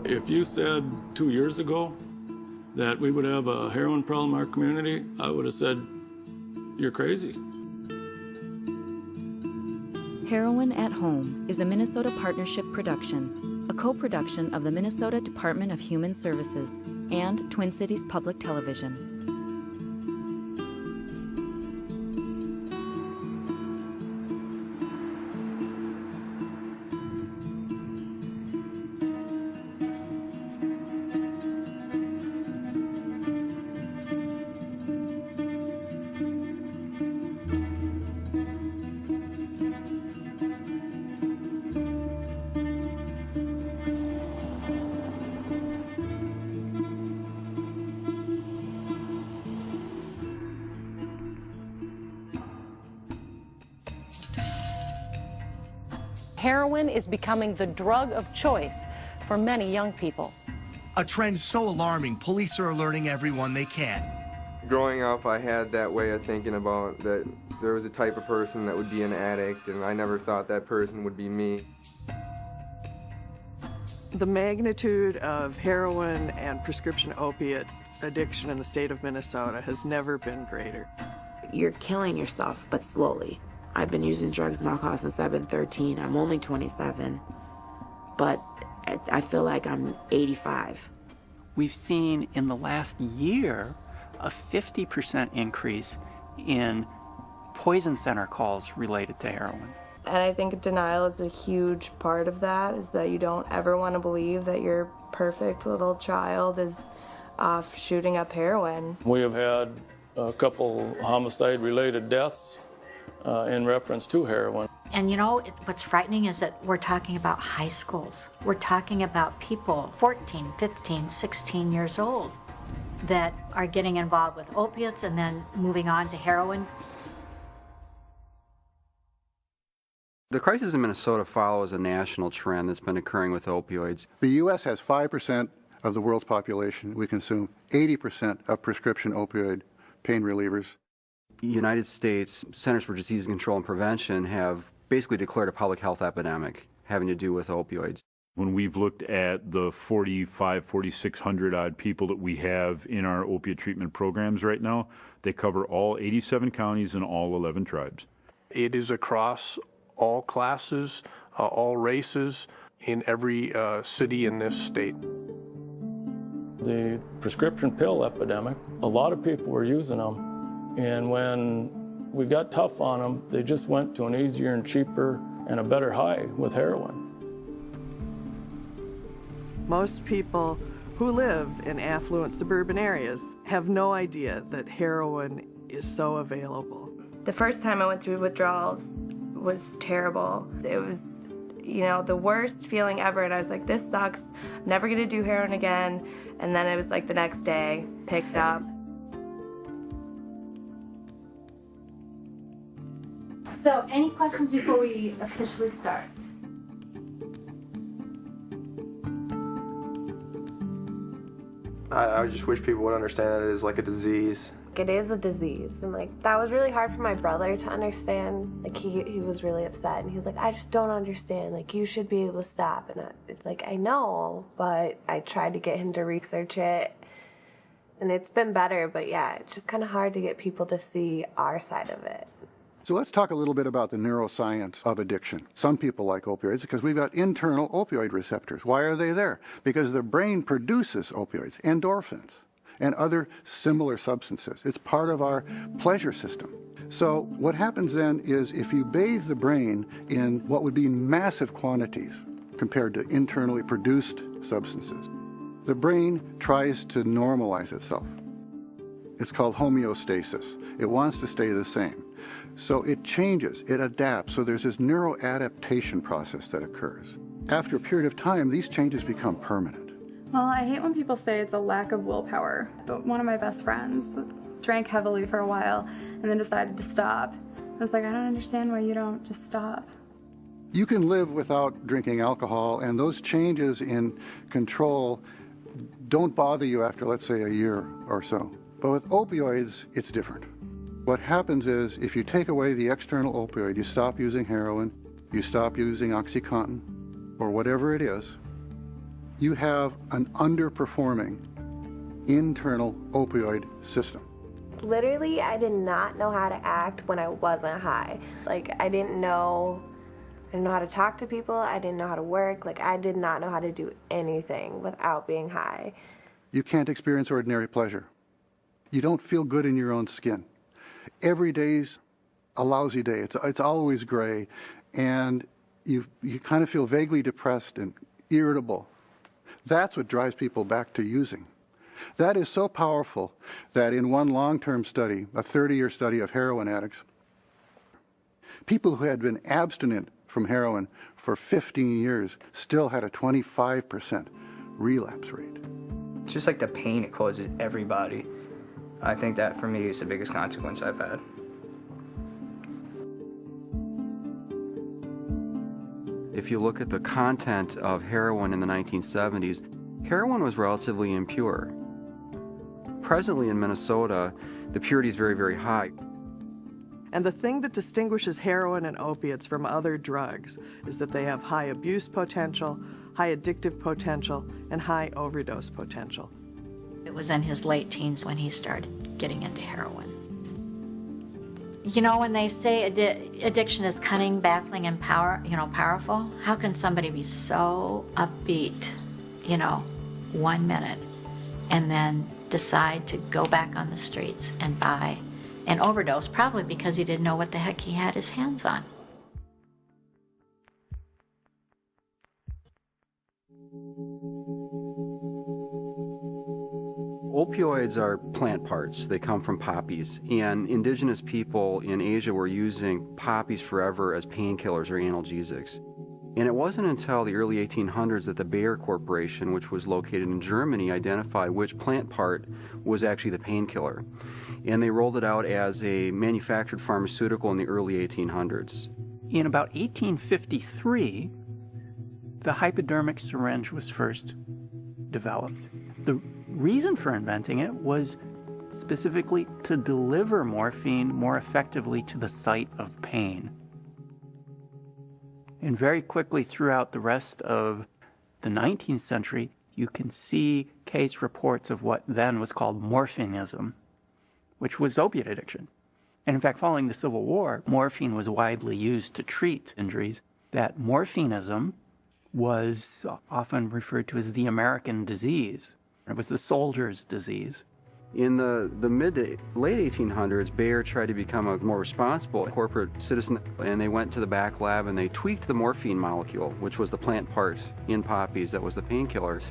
If you said 2 years ago that we would have a heroin problem in our community, I would have said, you're crazy. Heroin at Home is a Minnesota Partnership production, a co-production of the Minnesota Department of Human Services and Twin Cities Public Television. Heroin is becoming the drug of choice for many young people. A trend so alarming, police are alerting everyone they can. Growing up, I had that way of thinking about that there was a type of person that would be an addict, and I never thought that person would be me. The magnitude of heroin and prescription opiate addiction in the state of Minnesota has never been greater. You're killing yourself, but slowly. I've been using drugs and alcohol since I've been 13. I'm only 27, but I feel like I'm 85. We've seen in the last year a 50% increase in poison center calls related to heroin. And I think denial is a huge part of that, is that you don't ever want to believe that your perfect little child is off shooting up heroin. We have had a couple homicide-related deaths in reference to heroin. And you know, what's frightening is that we're talking about high schools. We're talking about people 14, 15, 16 years old that are getting involved with opiates and then moving on to heroin. The crisis in Minnesota follows a national trend that's been occurring with opioids. The U.S. has 5% of the world's population. We consume 80% of prescription opioid pain relievers. United States Centers for Disease Control and Prevention have basically declared a public health epidemic having to do with opioids. When we've looked at the 4,600 odd people that we have in our opiate treatment programs right now, they cover all 87 counties and all 11 tribes. It is across all classes, all races, in every city in this state. The prescription pill epidemic, a lot of people were using them. And when we got tough on them, they just went to an easier and cheaper and a better high with heroin. Most people who live in affluent suburban areas have no idea that heroin is so available. The first time I went through withdrawals was terrible. It was, you know, the worst feeling ever, and I was like, this sucks, I'm never gonna do heroin again. And then it was like the next day, picked up. So, any questions before we officially start? I just wish people would understand that it is like a disease. It is a disease, and like that was really hard for my brother to understand. Like he was really upset, and he was like, I just don't understand, like you should be able to stop. And it's like, I know, but I tried to get him to research it, and it's been better, but yeah, it's just kind of hard to get people to see our side of it. So let's talk a little bit about the neuroscience of addiction. Some people like opioids because we've got internal opioid receptors. Why are they there? Because the brain produces opioids, endorphins, and other similar substances. It's part of our pleasure system. So what happens then is if you bathe the brain in what would be massive quantities compared to internally produced substances, the brain tries to normalize itself. It's called homeostasis. It wants to stay the same. So it changes, it adapts. So there's this neuroadaptation process that occurs. After a period of time, these changes become permanent. Well, I hate when people say it's a lack of willpower. But one of my best friends drank heavily for a while and then decided to stop. I was like, I don't understand why you don't just stop. You can live without drinking alcohol, and those changes in control don't bother you after, let's say, a year or so. But with opioids, it's different. What happens is if you take away the external opioid, you stop using heroin, you stop using OxyContin, or whatever it is, You have an underperforming internal opioid system. Literally, I did not know how to act when I wasn't high. Like, I didn't know how to talk to people. I didn't know how to work. Like, I did not know how to do anything without being high. You can't experience ordinary pleasure. You don't feel good in your own skin. Every day's a lousy day. It's always gray, and you kind of feel vaguely depressed and irritable. That's what drives people back to using. That is so powerful that in one long-term study, a 30-year study of heroin addicts, people who had been abstinent from heroin for 15 years still had a 25% relapse rate. Just like the pain it causes everybody. I think that for me is the biggest consequence I've had. If you look at the content of heroin in the 1970s, heroin was relatively impure. Presently in Minnesota, the purity is very, very high. And the thing that distinguishes heroin and opiates from other drugs is that they have high abuse potential, high addictive potential, and high overdose potential. It was in his late teens when he started getting into heroin. You know, when they say addiction is cunning, baffling, and powerful, how can somebody be so upbeat, 1 minute, and then decide to go back on the streets and buy an overdose, probably because he didn't know what the heck he had his hands on. Opioids are plant parts. They come from poppies. And indigenous people in Asia were using poppies forever as painkillers or analgesics. And it wasn't until the early 1800s that the Bayer Corporation, which was located in Germany, identified which plant part was actually the painkiller. And they rolled it out as a manufactured pharmaceutical in the early 1800s. In about 1853, the hypodermic syringe was first developed. The reason for inventing it was specifically to deliver morphine more effectively to the site of pain. And very quickly throughout the rest of the 19th century, you can see case reports of what then was called morphinism, which was opiate addiction. And in fact, following the Civil War, morphine was widely used to treat injuries. That morphinism was often referred to as the American disease. It was the soldier's disease. In the mid to late 1800s, Bayer tried to become a more responsible corporate citizen, and they went to the back lab and they tweaked the morphine molecule, which was the plant part in poppies that was the painkillers,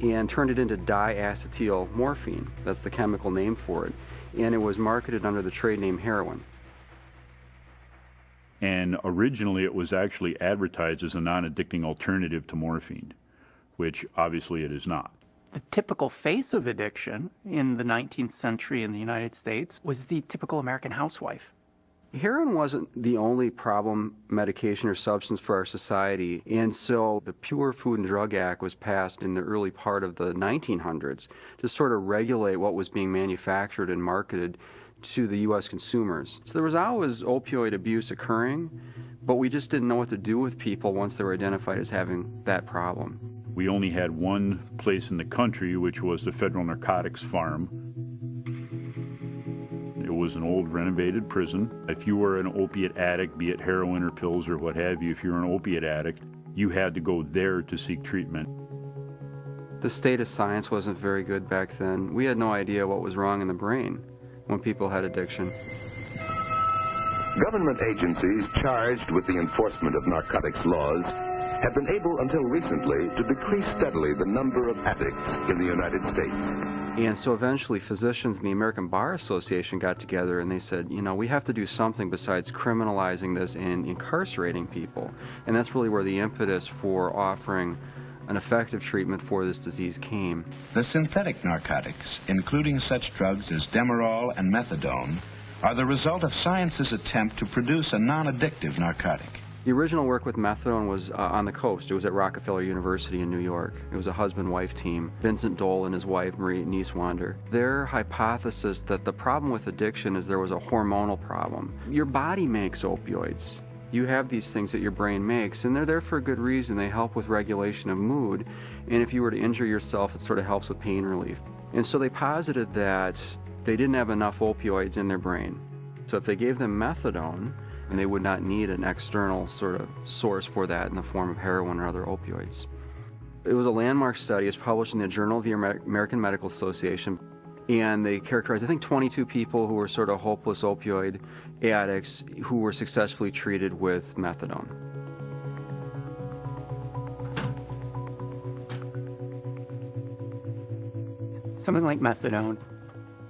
and turned it into diacetyl morphine. That's the chemical name for it. And it was marketed under the trade name heroin. And originally it was actually advertised as a non-addicting alternative to morphine, which obviously it is not. The typical face of addiction in the 19th century in the United States was the typical American housewife. Heroin wasn't the only problem medication or substance for our society, and so the Pure Food and Drug Act was passed in the early part of the 1900s to sort of regulate what was being manufactured and marketed to the U.S. consumers. So there was always opioid abuse occurring, but we just didn't know what to do with people once they were identified as having that problem. We only had one place in the country, which was the Federal Narcotics Farm. It was an old renovated prison. If you were an opiate addict, be it heroin or pills or what have you, if you were an opiate addict, you had to go there to seek treatment. The state of science wasn't very good back then. We had no idea what was wrong in the brain when people had addiction. Government agencies charged with the enforcement of narcotics laws have been able until recently to decrease steadily the number of addicts in the United States. And so eventually physicians in the American Bar Association got together and they said, we have to do something besides criminalizing this and incarcerating people. And that's really where the impetus for offering an effective treatment for this disease came. The synthetic narcotics, including such drugs as Demerol and methadone, are the result of science's attempt to produce a non-addictive narcotic. The original work with methadone was on the coast. It was at Rockefeller University in New York. It was a husband-wife team, Vincent Dole and his wife, Marie Nieswander. Their hypothesis that the problem with addiction is there was a hormonal problem. Your body makes opioids. You have these things that your brain makes, and they're there for a good reason. They help with regulation of mood, and if you were to injure yourself, it sort of helps with pain relief. And so they posited that they didn't have enough opioids in their brain. So if they gave them methadone, and they would not need an external sort of source for that in the form of heroin or other opioids. It was a landmark study. It's published in the Journal of the American Medical Association, and they characterized, I think, 22 people who were sort of hopeless opioid addicts who were successfully treated with methadone. Something like methadone,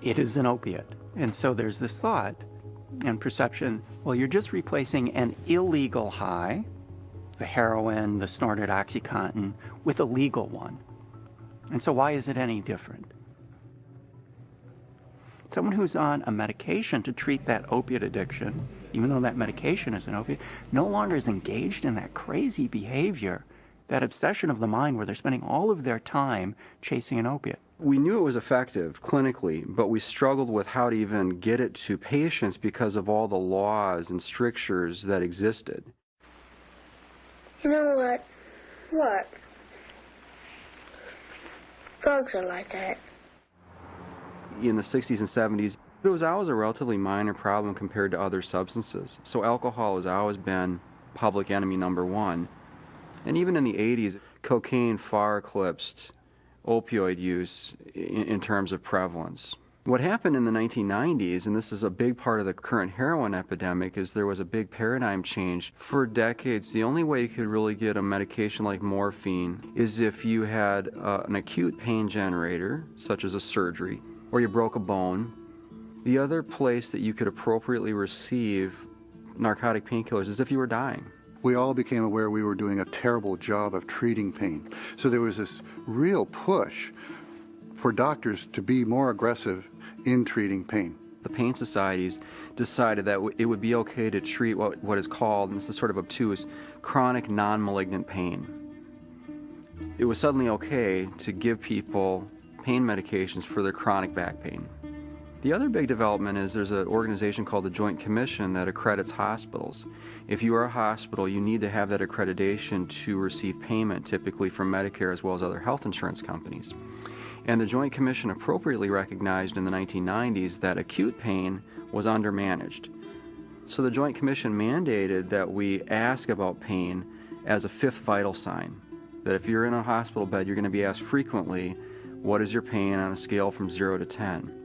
it is an opiate. And so there's this thought and perception, well, you're just replacing an illegal high, the heroin, the snorted OxyContin, with a legal one. And so why is it any different? Someone who's on a medication to treat that opiate addiction, even though that medication is an opiate, no longer is engaged in that crazy behavior, that obsession of the mind where they're spending all of their time chasing an opiate. We knew it was effective clinically, but we struggled with how to even get it to patients because of all the laws and strictures that existed. You know what? What? Drugs are like that. In the 60s and 70s, it was always a relatively minor problem compared to other substances. So alcohol has always been public enemy number one. And even in the 80s, cocaine far eclipsed opioid use in terms of prevalence. What happened in the 1990s, and this is a big part of the current heroin epidemic, is there was a big paradigm change. For decades, the only way you could really get a medication like morphine is if you had an acute pain generator, such as a surgery, or you broke a bone. The other place that you could appropriately receive narcotic painkillers is if you were dying. We all became aware we were doing a terrible job of treating pain. So there was this real push for doctors to be more aggressive in treating pain. The pain societies decided that it would be okay to treat what is called, and this is sort of obtuse, chronic non-malignant pain. It was suddenly okay to give people pain medications for their chronic back pain. The other big development is there's an organization called the Joint Commission that accredits hospitals. If you are a hospital, you need to have that accreditation to receive payment, typically from Medicare as well as other health insurance companies. And the Joint Commission appropriately recognized in the 1990s that acute pain was undermanaged. So the Joint Commission mandated that we ask about pain as a fifth vital sign. That if you're in a hospital bed, you're going to be asked frequently, what is your pain on a scale from 0 to 10?